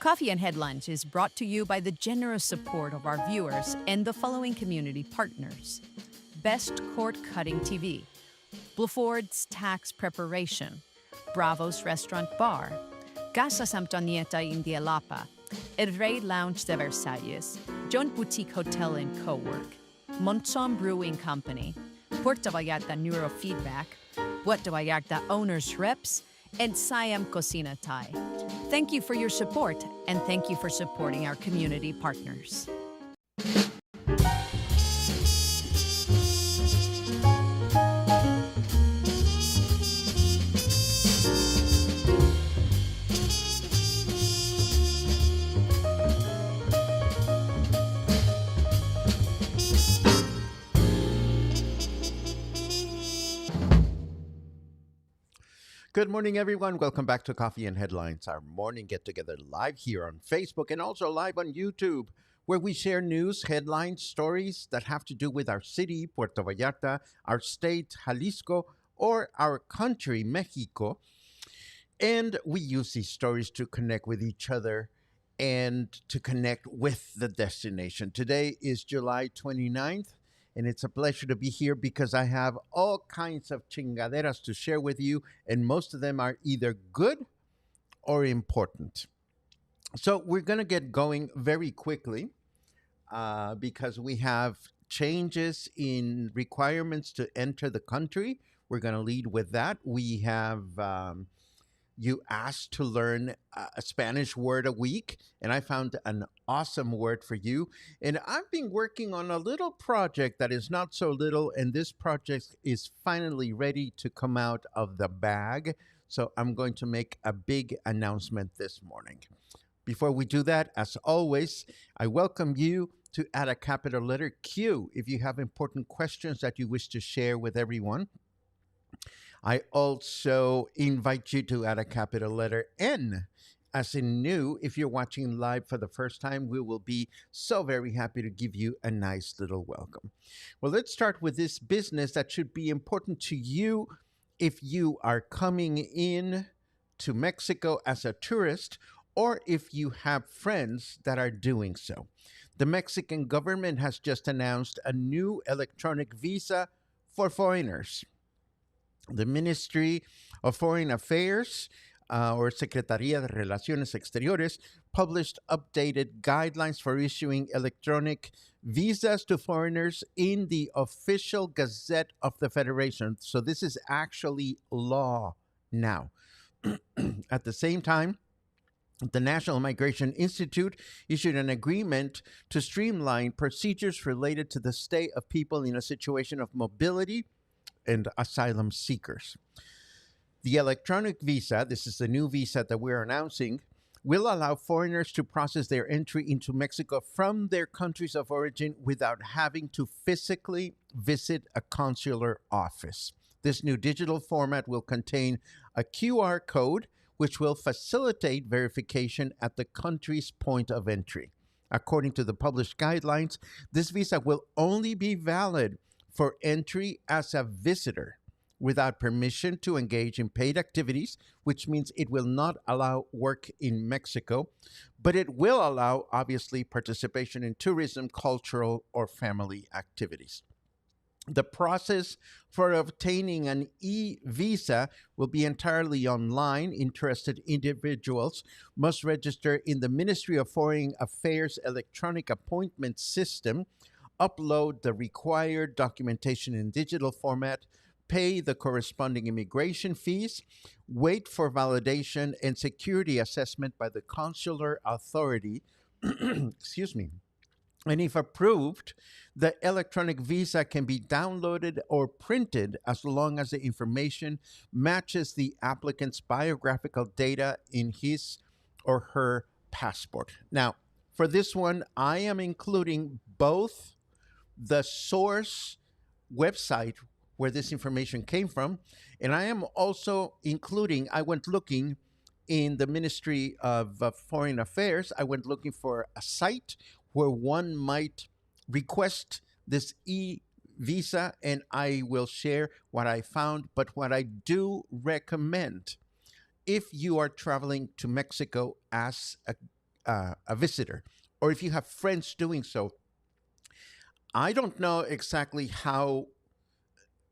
Coffee and Headlines is brought to you by the generous support of our viewers and the following community partners. Best Cord Cutting TV, Bluford's Tax Preparation, Bravo's Restaurant Bar, Casa Samtonieta Indialapa, El Rey Lounge de Versalles, John Boutique Hotel and Co-work, Montzon Brewing Company, Puerto Vallarta Neurofeedback, Puerto Vallarta Owners Reps, and Siam Cocina Thai. Thank you for your support, and thank you for supporting our community partners. Good morning, everyone. Welcome back to Coffee and Headlines, our morning get-together live here on Facebook and also live on YouTube, where we share news, headlines, stories that have to do with our city, Puerto Vallarta, our state, Jalisco, or our country, Mexico. And we use these stories to connect with each other and to connect with the destination. Today is July 29th. And it's a pleasure to be here because I have all kinds of chingaderas to share with you, and most of them are either good or important. So we're going to get going very quickly because we have changes in requirements to enter the country. We're going to lead with that. We have you asked to learn a Spanish word a week, and I found an awesome word for you. And I've been working on a little project that is not so little, and this project is finally ready to come out of the bag. So I'm going to make a big announcement this morning. Before we do that, as always, I welcome you to add a capital letter Q if you have important questions that you wish to share with everyone. I also invite you to add a capital letter N, as in new. If you're watching live for the first time, we will be so very happy to give you a nice little welcome. Well, let's start with this business that should be important to you if you are coming in to Mexico as a tourist or if you have friends that are doing so. The Mexican government has just announced a new electronic visa for foreigners. The Ministry of Foreign Affairs, or Secretaría de Relaciones Exteriores, published updated guidelines for issuing electronic visas to foreigners in the official Gazette of the Federation. So this is actually law now. At the same time, the National Migration Institute issued an agreement to streamline procedures related to the stay of people in a situation of mobility and asylum seekers. The electronic visa, this is the new visa that we're announcing, will allow foreigners to process their entry into Mexico from their countries of origin without having to physically visit a consular office. This new digital format will contain a QR code, which will facilitate verification at the country's point of entry. According to the published guidelines, this visa will only be valid for entry as a visitor without permission to engage in paid activities, which means it will not allow work in Mexico, but it will allow, obviously, participation in tourism, cultural, or family activities. The process for obtaining an e-visa will be entirely online. Interested individuals must register in the Ministry of Foreign Affairs electronic appointment system, upload the required documentation in digital format, pay the corresponding immigration fees, wait for validation and security assessment by the consular authority, excuse me. And if approved, the electronic visa can be downloaded or printed as long as the information matches the applicant's biographical data in his or her passport. Now, for this one, I am including both the source website where this information came from, and I am also including, I went looking in the Ministry of Foreign Affairs, I went looking for a site where one might request this e-visa, and I will share what I found. But what I do recommend, if you are traveling to Mexico as a visitor, or if you have friends doing so, I don't know exactly how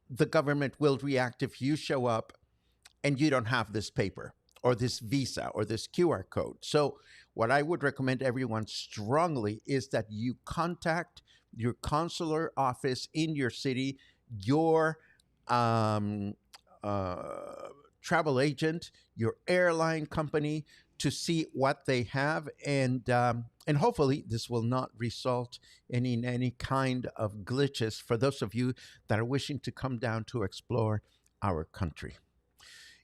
the government will react if you show up and you don't have this paper or this visa or this QR code. So, what I would recommend everyone strongly is that you contact your consular office in your city, your um, uh, travel agent, your airline company, to see what they have, and hopefully this will not result in any kind of glitches for those of you that are wishing to come down to explore our country.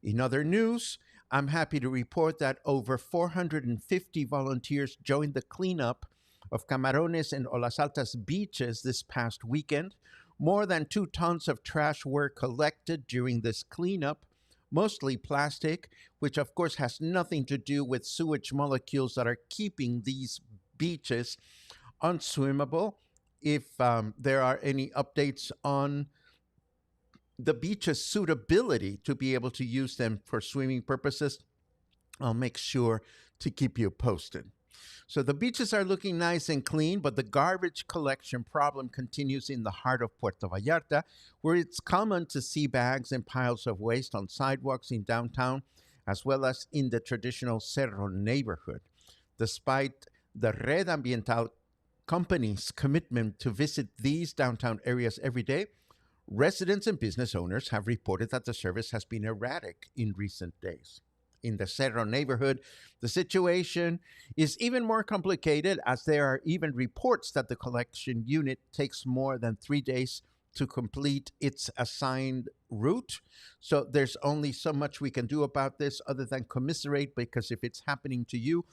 In other news, I'm happy to report that over 450 volunteers joined the cleanup of Camarones and Olas Altas beaches this past weekend. More than 2 tons of trash were collected during this cleanup, mostly plastic, which of course has nothing to do with sewage molecules that are keeping these beaches unswimmable. If there are any updates on the beach's suitability to be able to use them for swimming purposes, I'll make sure to keep you posted. So the beaches are looking nice and clean, but the garbage collection problem continues in the heart of Puerto Vallarta, where it's common to see bags and piles of waste on sidewalks in downtown, as well as in the traditional Cerro neighborhood. Despite the Red Ambiental company's commitment to visit these downtown areas every day, residents and business owners have reported that the service has been erratic in recent days. In the Cerro neighborhood, the situation is even more complicated as there are even reports that the collection unit takes more than 3 days to complete its assigned route. So there's only so much we can do about this other than commiserate, because if it's happening to you,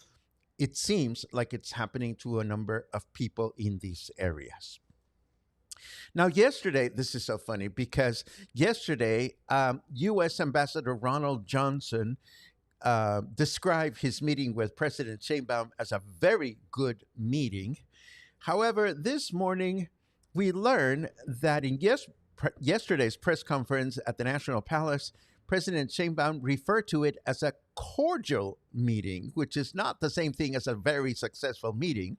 it seems like it's happening to a number of people in these areas. Now, yesterday, this is so funny because yesterday, US Ambassador Ronald Johnson described his meeting with President Sheinbaum as a very good meeting. However, this morning, we learned that in yesterday's press conference at the National Palace, President Sheinbaum referred to it as a cordial meeting, which is not the same thing as a very successful meeting,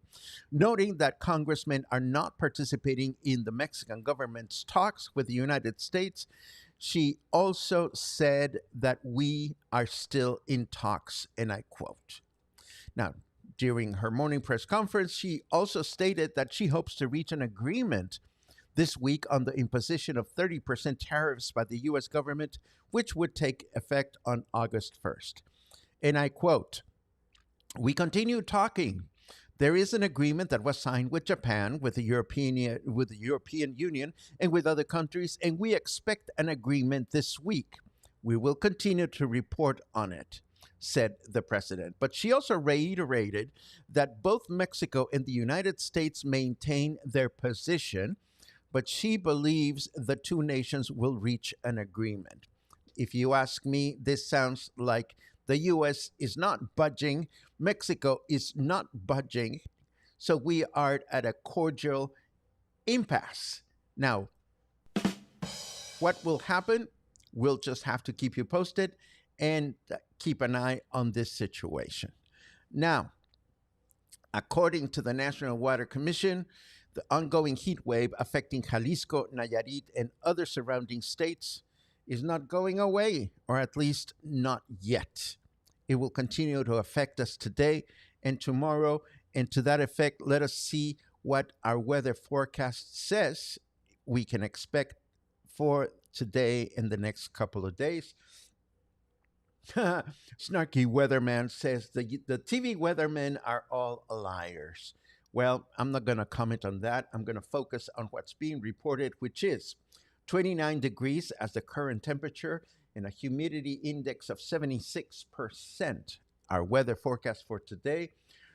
noting that congressmen are not participating in the Mexican government's talks with the United States. She also said that we are still in talks, and I quote. Now, during her morning press conference, she also stated that she hopes to reach an agreement this week on the imposition of 30% tariffs by the U.S. government, which would take effect on August 1st. And I quote, "We continue talking. There is an agreement that was signed with Japan, with the European Union, and with other countries, and we expect an agreement this week. We will continue to report on it," said the president. But she also reiterated that both Mexico and the United States maintain their position, but she believes the two nations will reach an agreement. If you ask me, this sounds like the U.S. is not budging, Mexico is not budging, so we are at a cordial impasse. Now, what will happen? We'll just have to keep you posted and keep an eye on this situation. Now, according to the National Water Commission, the ongoing heat wave affecting Jalisco, Nayarit, and other surrounding states is not going away, or at least not yet. It will continue to affect us today and tomorrow. And to that effect, let us see what our weather forecast says we can expect for today and the next couple of days. Snarky weatherman says the TV weathermen are all liars. Well, I'm not going to comment on that. I'm going to focus on what's being reported, which is 29 degrees as the current temperature and a humidity index of 76%. Our weather forecast for today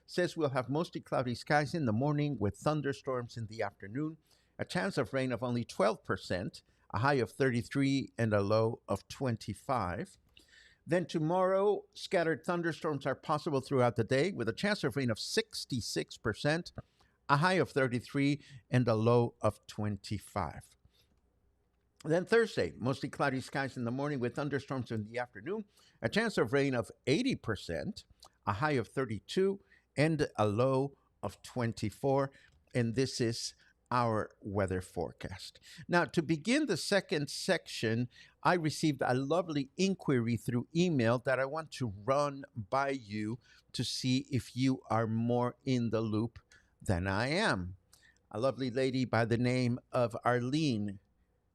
says we'll have mostly cloudy skies in the morning with thunderstorms in the afternoon, a chance of rain of only 12%, a high of 33 and a low of 25. Then tomorrow, scattered thunderstorms are possible throughout the day with a chance of rain of 66%, a high of 33 and a low of 25. Then Thursday, mostly cloudy skies in the morning with thunderstorms in the afternoon, a chance of rain of 80%, a high of 32 and a low of 24. And this is our weather forecast. Now, to begin the second section, I received a lovely inquiry through email that I want to run by you to see if you are more in the loop than I am. A lovely lady by the name of Arlene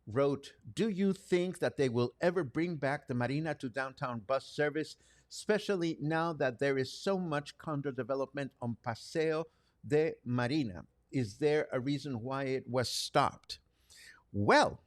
wrote, "Do you think that they will ever bring back the Marina to downtown bus service, especially now that there is so much condo development on Paseo de Marina? Is there a reason why it was stopped?" Well,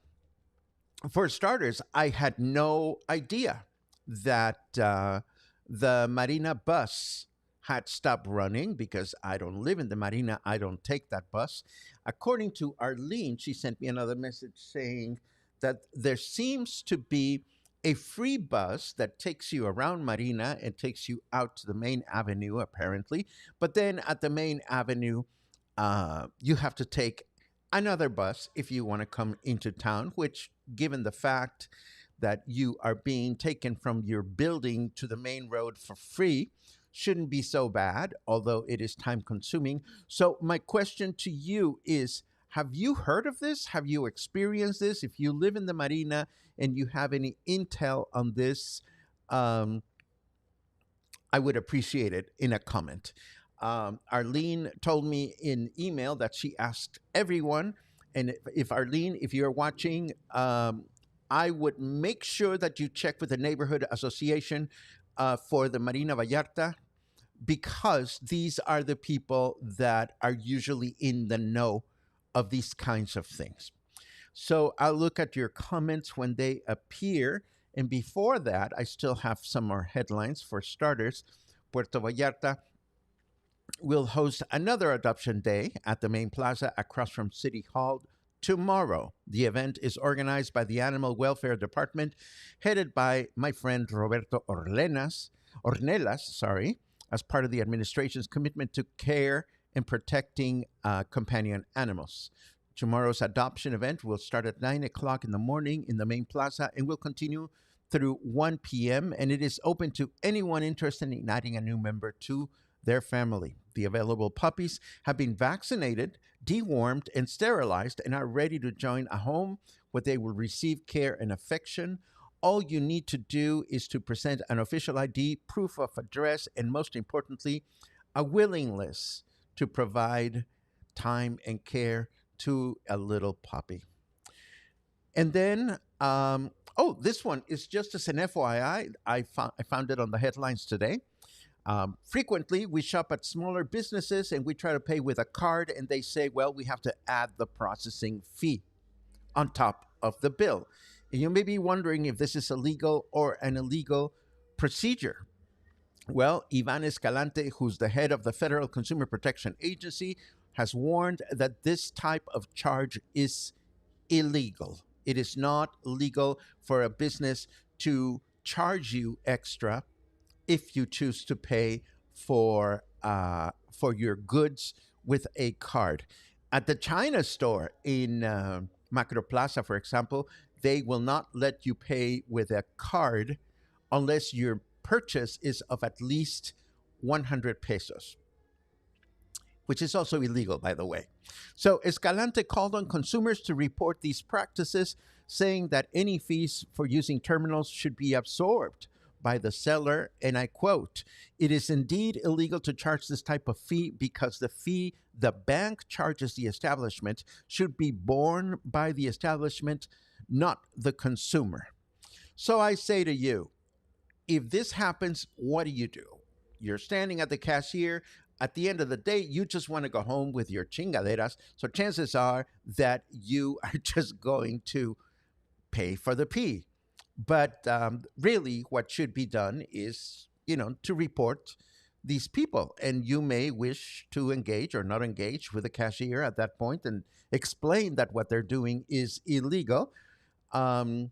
for starters, I had no idea that the Marina bus had stopped running because I don't live in the Marina. I don't take that bus. According to Arlene, she sent me another message saying that there seems to be a free bus that takes you around Marina and takes you out to the main avenue, apparently. But then at the main avenue, you have to take another bus if you want to come into town, which, given the fact that you are being taken from your building to the main road for free, shouldn't be so bad, although it is time consuming. So, my question to you is, have you heard of this? Have you experienced this? If you live in the Marina and you have any intel on this, um, I would appreciate it in a comment. Arlene told me in email that she asked everyone, and if Arlene, if you're watching, I would make sure that you check with the neighborhood association for the Marina Vallarta, because these are the people that are usually in the know of these kinds of things. So I'll look at your comments when they appear. And before that, I still have some more headlines. For starters, Puerto Vallarta will host another adoption day at the main plaza across from City Hall tomorrow. The event is organized by the Animal Welfare Department, headed by my friend Roberto Ornelas, as part of the administration's commitment to care and protecting companion animals. Tomorrow's adoption event will start at 9 o'clock in the morning in the main plaza and will continue through 1 p.m. And it is open to anyone interested in adding a new member to their family. The available puppies have been vaccinated, dewormed, and sterilized and are ready to join a home where they will receive care and affection. All you need to do is to present an official ID, proof of address, and most importantly, a willingness to provide time and care to a little puppy. And then, this one is just as an FYI. I found it on the headlines today. Frequently, we shop at smaller businesses and we try to pay with a card, and they say, well, we have to add the processing fee on top of the bill. And you may be wondering if this is illegal or an illegal procedure. Well, Ivan Escalante, who's the head of the Federal Consumer Protection Agency, has warned that this type of charge is illegal. It is not legal for a business to charge you extra if you choose to pay for your goods with a card. At the China store in Macro Plaza, for example, they will not let you pay with a card unless your purchase is of at least 100 pesos, which is also illegal, by the way. So Escalante called on consumers to report these practices, saying that any fees for using terminals should be absorbed by the seller. And I quote, "It is indeed illegal to charge this type of fee because the fee the bank charges the establishment should be borne by the establishment, not the consumer." So I say to you, if this happens, what do? You're standing at the cashier. At the end of the day, you just want to go home with your chingaderas. So chances are that you are just going to pay for the fee. But really, what should be done is, to report these people. And you may wish to engage or not engage with the cashier at that point and explain that what they're doing is illegal. Um,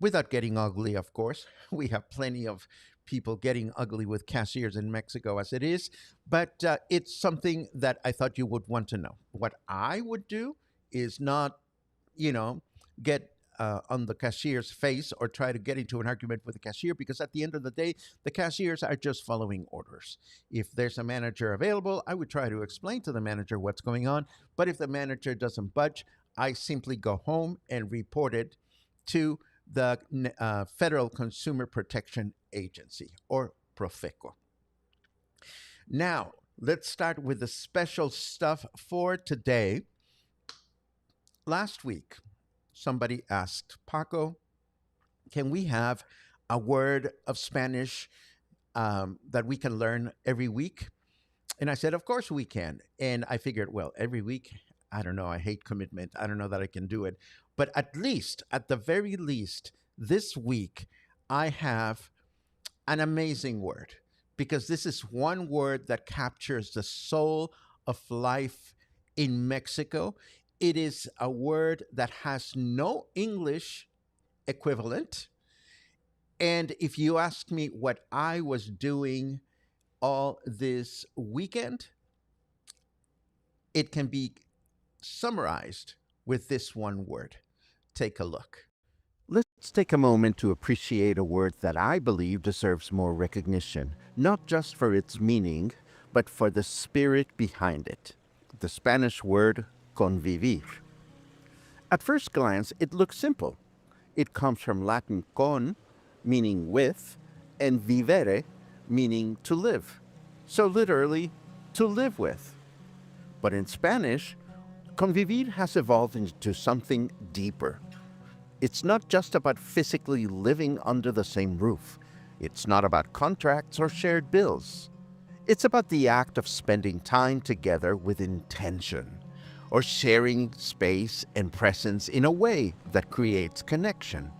Without getting ugly, of course. We have plenty of people getting ugly with cashiers in Mexico as it is, but it's something that I thought you would want to know. What I would do is not, you know, get on the cashier's face or try to get into an argument with the cashier, because at the end of the day, the cashiers are just following orders. If there's a manager available, I would try to explain to the manager what's going on. But if the manager doesn't budge, I simply go home and report it to the Federal Consumer Protection Agency, or Profeco. Now, let's start with the special stuff for today. Last week, somebody asked Paco, can we have a word of Spanish that we can learn every week? And I said, of course we can. And I figured, well, every week, I don't know, I hate commitment. I don't know that I can do it. But at least, at the very least, this week, I have an amazing word, because this is one word that captures the soul of life in Mexico. It is a word that has no English equivalent. And if you ask me what I was doing all this weekend, it can be summarized with this one word. Take a look. Let's take a moment to appreciate a word that I believe deserves more recognition, not just for its meaning, but for the spirit behind it. The Spanish word convivir. At first glance, it looks simple. It comes from Latin con, meaning with, and vivere, meaning to live. So literally, to live with. But in Spanish, convivir has evolved into something deeper. It's not just about physically living under the same roof. It's not about contracts or shared bills. It's about the act of spending time together with intention, or sharing space and presence in a way that creates connection.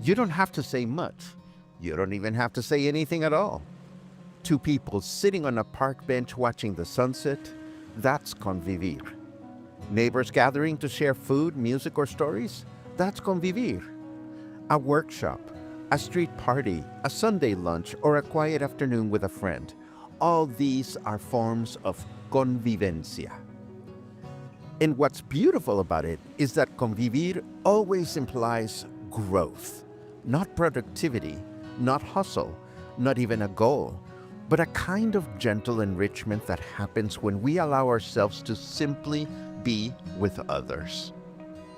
You don't have to say much. You don't even have to say anything at all. Two people sitting on a park bench watching the sunset, that's convivir. Neighbors gathering to share food, music, or stories, that's convivir. A workshop, a street party, a Sunday lunch, or a quiet afternoon with a friend. All these are forms of convivencia. And what's beautiful about it is that convivir always implies growth, not productivity, not hustle, not even a goal, but a kind of gentle enrichment that happens when we allow ourselves to simply be with others,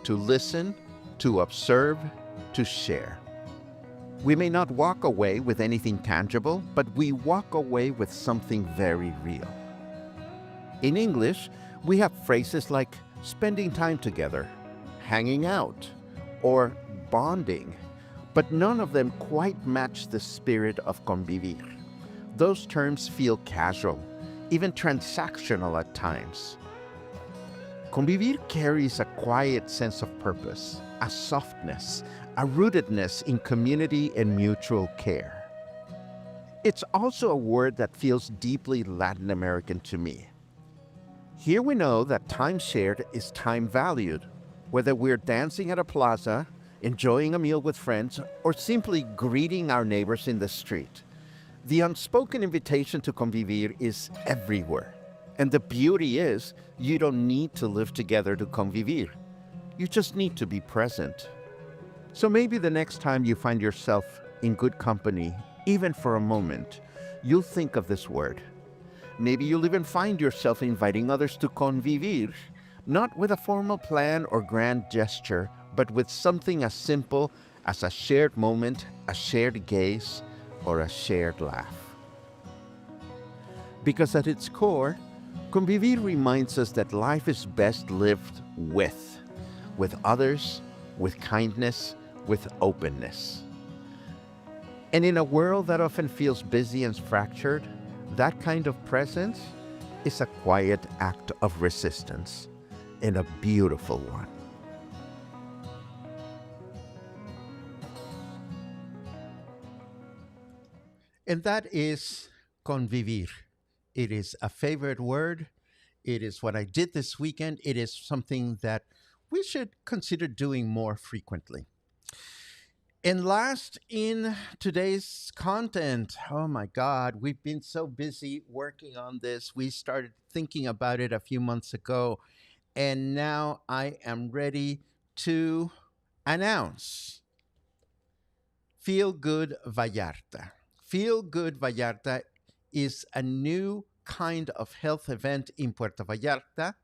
to listen, to observe, to share. We may not walk away with anything tangible, but we walk away with something very real. In English, we have phrases like spending time together, hanging out, or bonding, but none of them quite match the spirit of convivir. Those terms feel casual, even transactional at times. Convivir carries a quiet sense of purpose, a softness, a rootedness in community and mutual care. It's also a word that feels deeply Latin American to me. Here we know that time shared is time valued, whether we're dancing at a plaza, enjoying a meal with friends, or simply greeting our neighbors in the street. The unspoken invitation to convivir is everywhere. And the beauty is, you don't need to live together to convivir. You just need to be present. So maybe the next time you find yourself in good company, even for a moment, you'll think of this word. Maybe you'll even find yourself inviting others to convivir, not with a formal plan or grand gesture, but with something as simple as a shared moment, a shared gaze, or a shared laugh. Because at its core, convivir reminds us that life is best lived with others, with kindness, with openness. And in a world that often feels busy and fractured, that kind of presence is a quiet act of resistance, and a beautiful one. And that is convivir. It is a favorite word. It is what I did this weekend. It is something that we should consider doing more frequently. And last in today's content, oh my God, we've been so busy working on this. We started thinking about it a few months ago, and now I am ready to announce Feel Good Vallarta. Feel Good Vallarta is a new kind of health event in Puerto Vallarta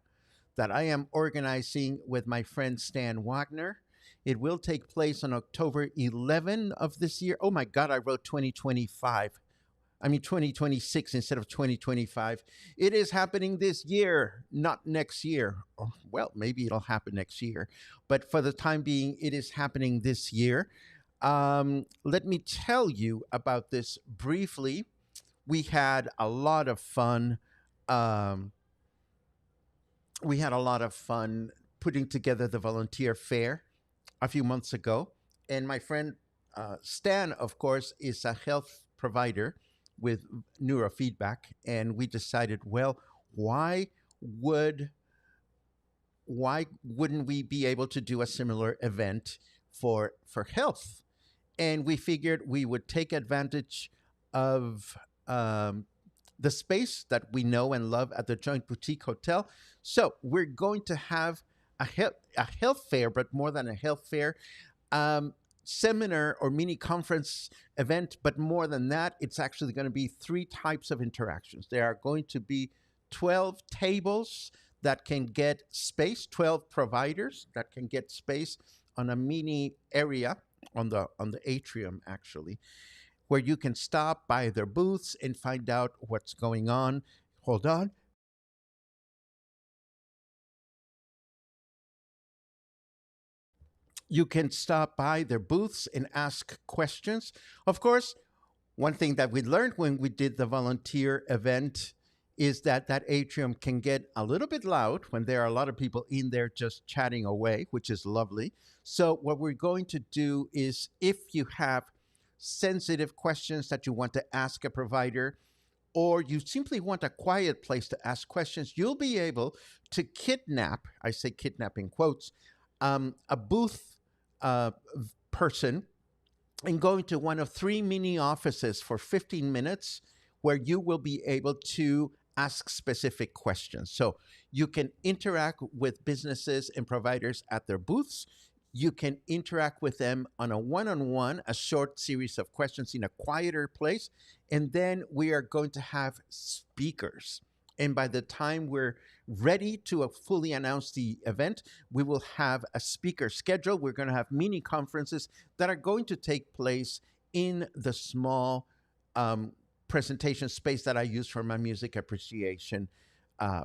that I am organizing with my friend Stan Wagner. It will take place on October 11 of this year. Oh my God, I wrote 2025. I mean 2026 instead of 2025. It is happening this year, not next year. Or, well, maybe it'll happen next year. But for the time being, it is happening this year. Let me tell you about this briefly. We had a lot of fun. Um, we had a lot of fun putting together the volunteer fair a few months ago. And my friend Stan, of course, is a health provider with neurofeedback. And we decided, well, why would why wouldn't we be able to do a similar event for health? And we figured we would take advantage of the space that we know and love at the Joint Boutique Hotel. So we're going to have a health fair, but more than a health fair, um, seminar or mini conference event. But more than that, it's actually going to be three types of interactions. There are going to be 12 tables that can get space, 12 providers that can get space on a mini area on the atrium actually, where you can stop by their booths and find out what's going on. Hold on. You can stop by their booths and ask questions. Of course, one thing that we learned when we did the volunteer event is that that atrium can get a little bit loud when there are a lot of people in there just chatting away, which is lovely. So, what we're going to do is if you have sensitive questions that you want to ask a provider, or you simply want a quiet place to ask questions, you'll be able to kidnap, I say kidnap in quotes, a booth uh, person and go into one of three mini offices for 15 minutes where you will be able to ask specific questions. So you can interact with businesses and providers at their booths. You can interact with them on a one on one, a short series of questions in a quieter place. And then we are going to have speakers. And by the time we're ready to fully announce the event, we will have a speaker schedule. We're going to have mini conferences that are going to take place in the small presentation space that I use for my music appreciation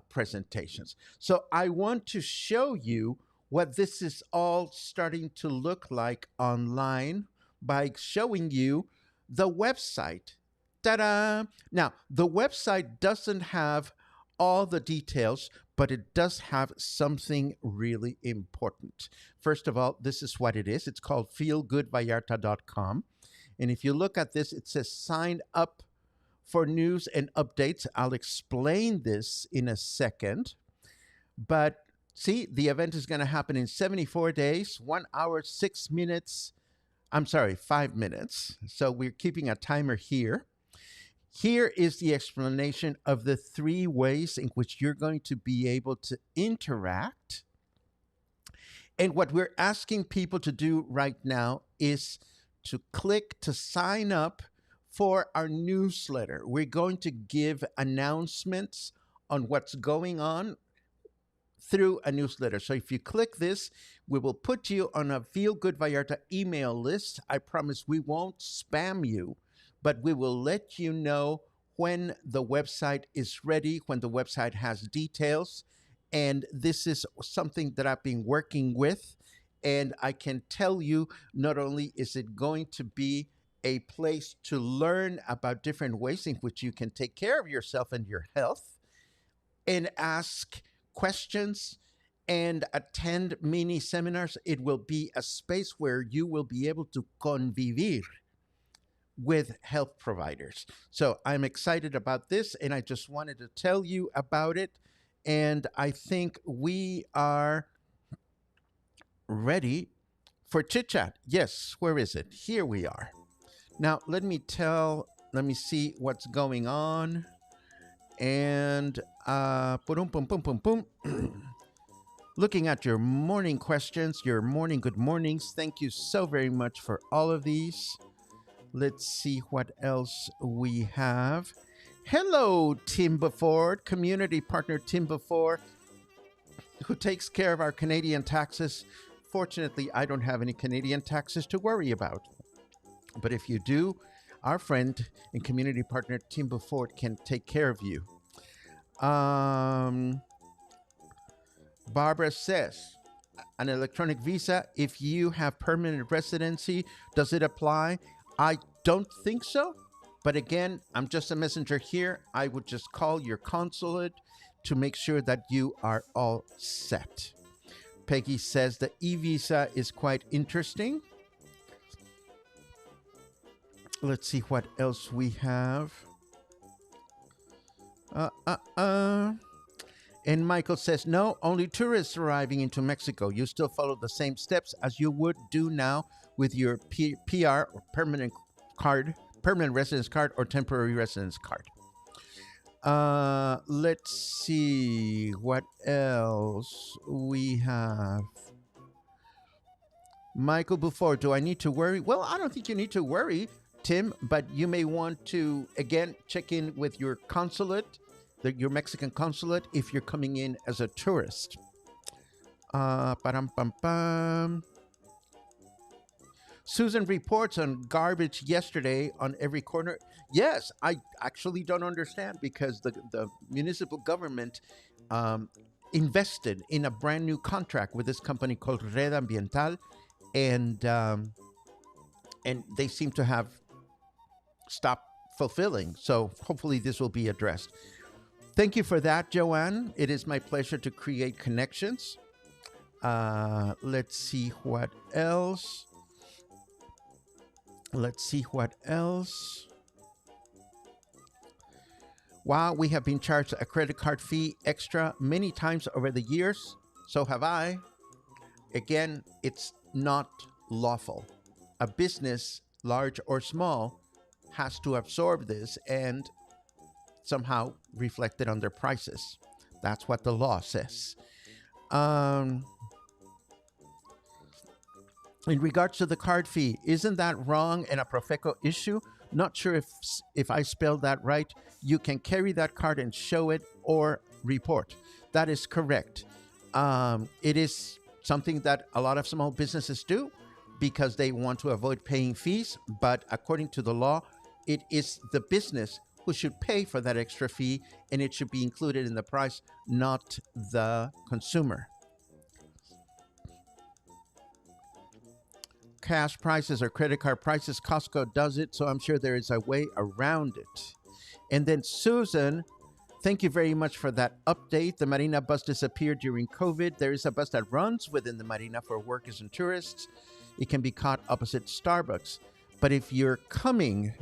presentations. So I want to show you what this is all starting to look like online by showing you the website. Ta-da! Now, the website doesn't have all the details, but it does have something really important. First of all, this is what it is. It's called feelgoodvallarta.com. And if you look at this, it says sign up for news and updates. I'll explain this in a second. But see, the event is going to happen in 74 days, 1 hour, 6 minutes. I'm sorry, 5 minutes. So we're keeping a timer here. Here is the explanation of the three ways in which you're going to be able to interact. And what we're asking people to do right now is to click to sign up for our newsletter. We're going to give announcements on what's going on through a newsletter. So if you click this, we will put you on a Feel Good Vallarta email list. I promise we won't spam you, but we will let you know when the website is ready, when the website has details. And this is something that I've been working with. And I can tell you, not only is it going to be a place to learn about different ways in which you can take care of yourself and your health and ask questions and attend mini seminars, it will be a space where you will be able to convivir with health providers. So I'm excited about this, and I just wanted to tell you about it. And I think we are ready for chit chat. Yes, where is it? Here we are. Now, let me see what's going on. And boom, boom, boom, boom, boom. Looking at your morning questions, your morning good mornings. Thank you so very much for all of these. Let's see what else we have. Hello, Tim Before, community partner Tim Before, who takes care of our Canadian taxes. Fortunately, I don't have any Canadian taxes to worry about. But if you do, our friend and community partner Tim Before can take care of you. Barbara says, an electronic visa, if you have permanent residency, does it apply? I don't think so. But again, I'm just a messenger here. I would just call your consulate to make sure that you are all set. Peggy says the e-visa is quite interesting. Let's see what else we have. And Michael says, no, only tourists arriving into Mexico. You still follow the same steps as you would do now with your PR or permanent residence card or temporary residence card. Let's see what else we have. Michael Before, do I need to worry? Well, I don't think you need to worry, Tim, but you may want to, again, check in with your consulate, your Mexican consulate, if you're coming in as a tourist. Susan reports on garbage yesterday on every corner. Yes, I actually don't understand because the municipal government invested in a brand new contract with this company called Red Ambiental, and they seem to have stopped fulfilling. So hopefully this will be addressed. Thank you for that, Joanne. It is my pleasure to create connections. Let's see what else. Wow, we have been charged a credit card fee extra many times over the years. So have I. Again, it's not lawful. A business, large or small, has to absorb this and somehow reflect it on their prices. That's what the law says. In regards to the card fee, isn't that wrong and a Profeco issue? Not sure if I spelled that right. You can carry that card and show it or report. That is correct. It is something that a lot of small businesses do because they want to avoid paying fees. But according to the law, it is the business who should pay for that extra fee, and it should be included in the price, not the consumer. Cash prices or credit card prices, Costco does it, so I'm sure there is a way around it. And then Susan, thank you very much for that update. The Marina bus disappeared during COVID. There is a bus that runs within the Marina for workers and tourists. It can be caught opposite Starbucks. But if you're coming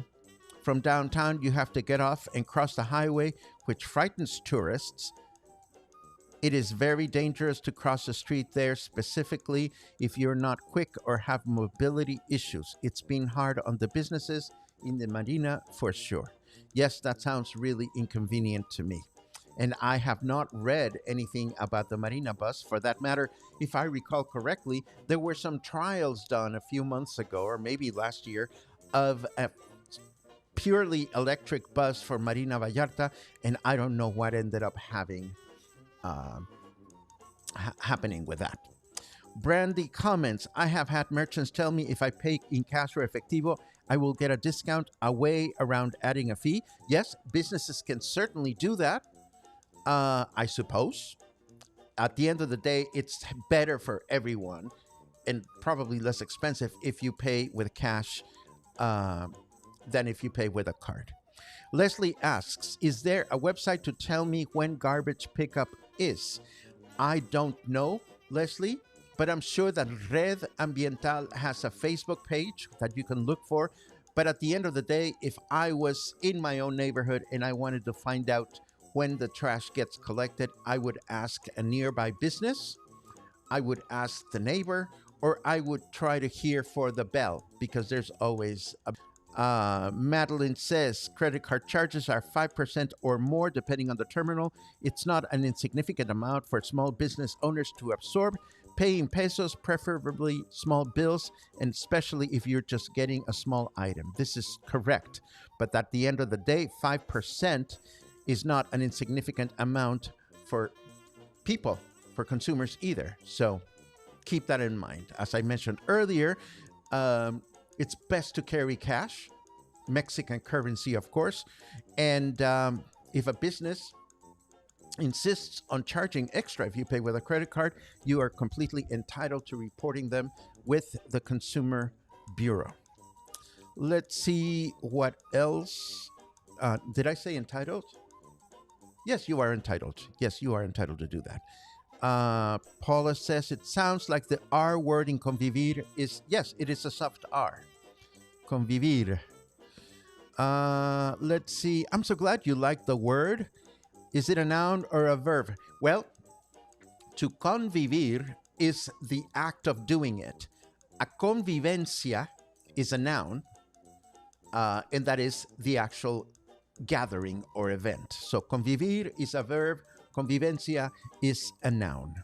from downtown, you have to get off and cross the highway, which frightens tourists. It is very dangerous to cross the street there, specifically if you're not quick or have mobility issues. It's been hard on the businesses in the Marina for sure. Yes, that sounds really inconvenient to me. And I have not read anything about the Marina bus. For that matter, if I recall correctly, there were some trials done a few months ago, or maybe last year, of a purely electric bus for Marina Vallarta, and I don't know what ended up happening with that. Brandy comments, I have had merchants tell me if I pay in cash or efectivo, I will get a discount, a way around adding a fee. Yes, businesses can certainly do that, I suppose. At the end of the day, it's better for everyone and probably less expensive if you pay with cash than if you pay with a card. Leslie asks, is there a website to tell me when garbage pickup is? I don't know, Leslie, but I'm sure that Red Ambiental has a Facebook page that you can look for. But at the end of the day, if I was in my own neighborhood and I wanted to find out when the trash gets collected, I would ask a nearby business, I would ask the neighbor, or I would try to hear for the bell because there's always a Madeline says credit card charges are 5% or more depending on the terminal. It's not an insignificant amount for small business owners to absorb. Paying pesos, preferably small bills, and especially if you're just getting a small item. This is correct. But at the end of the day, 5% is not an insignificant amount for people, for consumers either. So keep that in mind. As I mentioned earlier, it's best to carry cash, Mexican currency, of course. And if a business insists on charging extra if you pay with a credit card, you are completely entitled to reporting them with the Consumer Bureau. Let's see what else. Did I say entitled? Yes, you are entitled. Yes, you are entitled to do that. Paula says it sounds like the R word in convivir is, yes, it is a soft R. Convivir. Let's see. I'm so glad you like the word. Is it a noun or a verb? Well, to convivir is the act of doing it. A convivencia is a noun, and that is the actual gathering or event. So convivir is a verb, convivencia is a noun.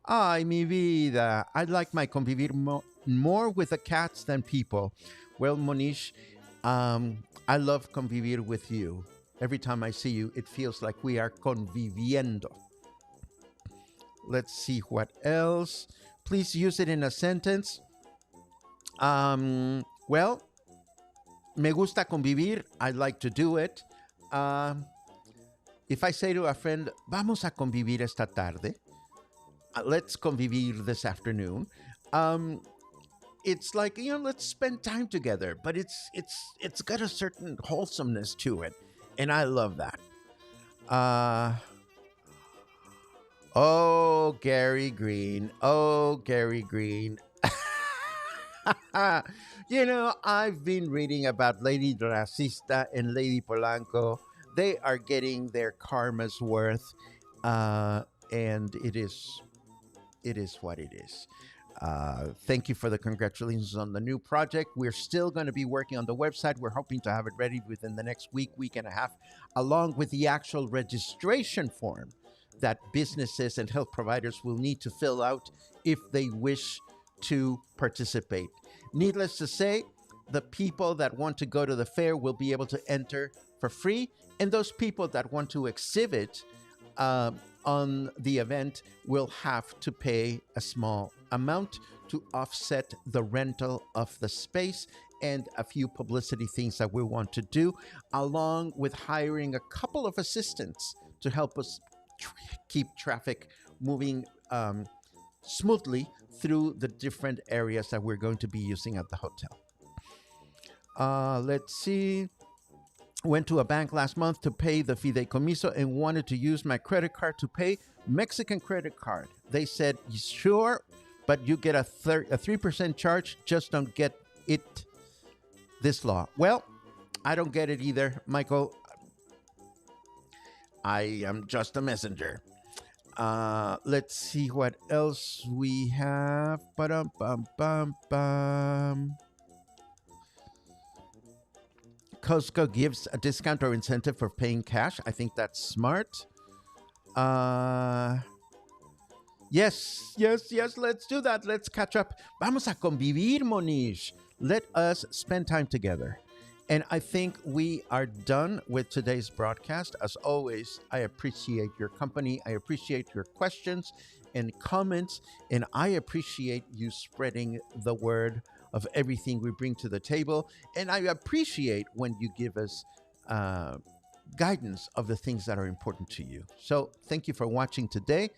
Ay, mi vida. I like my convivir more with the cats than people. Well, Monish, I love convivir with you. Every time I see you, it feels like we are conviviendo. Let's see what else. Please use it in a sentence. Well, me gusta convivir. I like to do it. If I say to a friend, vamos a convivir esta tarde, let's convivir this afternoon. It's like, let's spend time together, but it's got a certain wholesomeness to it, and I love that. Oh, Gary Green. Oh, Gary Green. I've been reading about Lady Racista and Lady Polanco. They are getting their karma's worth, and it is what it is. Thank you for the congratulations on the new project. We're still going to be working on the website. We're hoping to have it ready within the next week and a half, along with the actual registration form that businesses and health providers will need to fill out if they wish to participate. Needless to say, the people that want to go to the fair will be able to enter for free, and those people that want to exhibit on the event will have to pay a small amount to offset the rental of the space and a few publicity things that we want to do, along with hiring a couple of assistants to help us keep traffic moving smoothly through the different areas that we're going to be using at the hotel. Let's see. Went to a bank last month to pay the fideicomiso and wanted to use my credit card to pay. Mexican credit card. They said, sure, but you get a 3% charge. Just don't get it. This law. Well, I don't get it either, Michael. I am just a messenger. Let's see what else we have. Ba-dum-bum-bum-bum. Costco gives a discount or incentive for paying cash. I think that's smart. Yes, let's do that. Let's catch up. Vamos a convivir, Monish. Let us spend time together. And I think we are done with today's broadcast. As always, I appreciate your company. I appreciate your questions and comments. And I appreciate you spreading the word of everything we bring to the table. And I appreciate when you give us guidance of the things that are important to you. So thank you for watching today.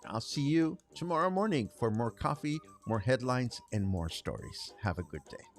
I'll see you tomorrow morning for more coffee, more headlines, and more stories. Have a good day.